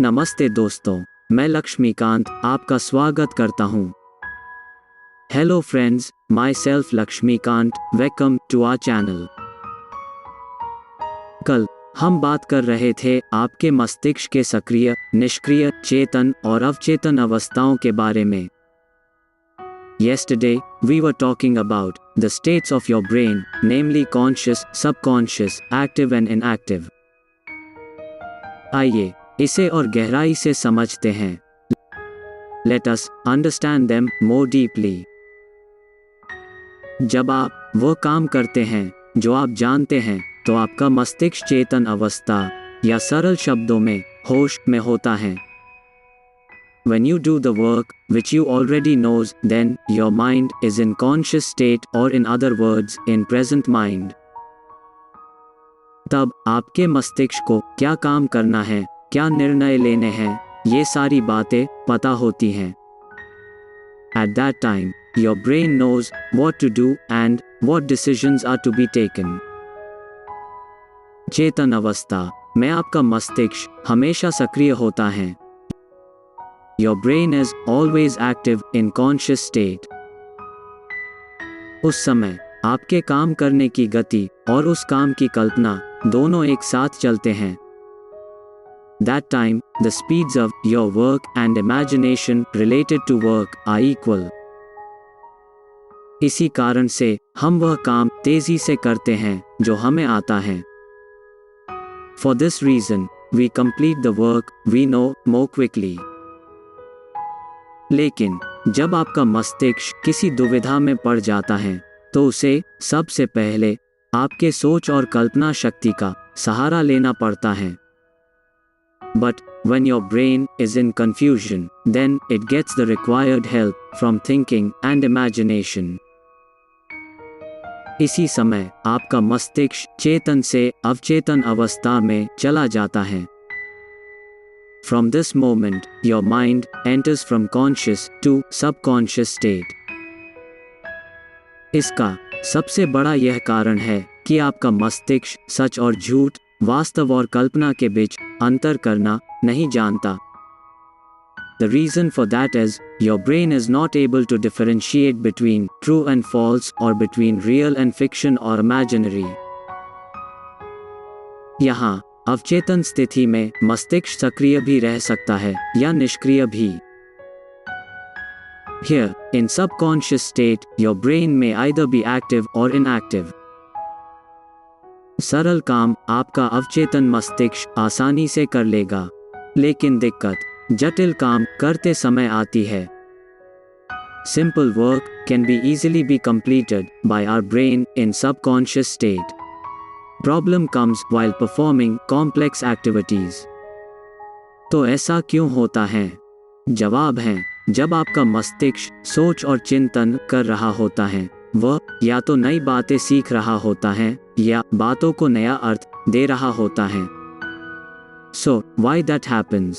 नमस्ते दोस्तों, मैं लक्ष्मीकांत आपका स्वागत करता हूँ। Hello friends, myself Laxmikant, welcome to our channel. कल हम बात कर रहे थे आपके मस्तिष्क के सक्रिय, निष्क्रिय, चेतन और अवचेतन अवस्थाओं के बारे में। Yesterday, we were talking about the states of your brain, namely conscious, subconscious, active and inactive. आइए इसे और गहराई से समझते हैं। Let us understand them more deeply. जब आप वो काम करते हैं जो आप जानते हैं, तो आपका मस्तिष्क चेतन अवस्था या सरल शब्दों में होश में होता है। When you do the work which you already knows, then your mind is in conscious state, or in other words, in present mind. तब आपके मस्तिष्क को क्या काम करना है, क्या निर्णय लेने हैं, ये सारी बातें पता होती हैं। At that time, your brain knows what to do and what decisions are to be taken. चेतन अवस्था में आपका मस्तिष्क हमेशा सक्रिय होता है। Your brain is always active in conscious state. उस समय आपके काम करने की गति और उस काम की कल्पना दोनों एक साथ चलते हैं। That time, the speeds of your work and imagination related to work are equal. इसी कारण से हम वह काम तेजी से करते हैं जो हमें आता है। For this reason, we complete the work we know more quickly. लेकिन जब आपका मस्तिष्क किसी दुविधा में पड़ जाता है, तो उसे सबसे पहले आपके सोच और कल्पना शक्ति का सहारा लेना पड़ता है। But when your brain is in confusion, then it gets the required help from thinking and imagination. इसी समय आपका मस्तिष्क चेतन से अवचेतन अवस्था में चला जाता है। From this moment, your mind enters from conscious to subconscious state. इसका सबसे बड़ा यह कारण है कि आपका मस्तिष्क सच और झूठ, वास्तव और कल्पना के बीच अंतर करना नहीं जानता। The reason for that is, your brain is not able to differentiate between true and false, or between real and fiction or imaginary. यहाँ अवचेतन स्थिति में मस्तिष्क सक्रिय भी रह सकता है या निष्क्रिय भी। Here, in subconscious state, your brain may either be active or inactive. सरल काम आपका अवचेतन मस्तिष्क आसानी से कर लेगा, लेकिन दिक्कत जटिल काम करते समय आती है। Simple work can be easily be completed by our brain in subconscious state. Problem comes while performing complex activities. तो ऐसा क्यों होता है? जवाब है, जब आपका मस्तिष्क सोच और चिंतन कर रहा होता है, वह या तो नई बातें सीख रहा होता है या बातों को नया अर्थ दे रहा होता है। So, why that happens?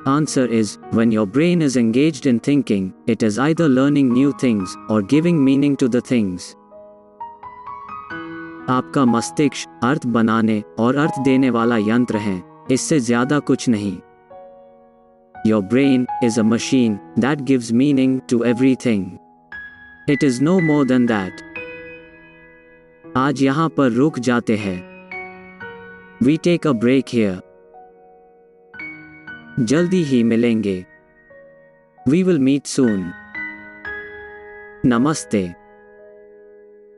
Answer is, when your brain is engaged in thinking, it is either learning new things or giving meaning to the things. आपका मस्तिष्क अर्थ बनाने और अर्थ देने वाला यंत्र है, इससे ज्यादा कुछ नहीं। Your brain is a machine that gives meaning to everything. It is no more than that. आज यहाँ पर रुक जाते हैं। We take a break here. जल्दी ही मिलेंगे। We will meet soon. नमस्ते।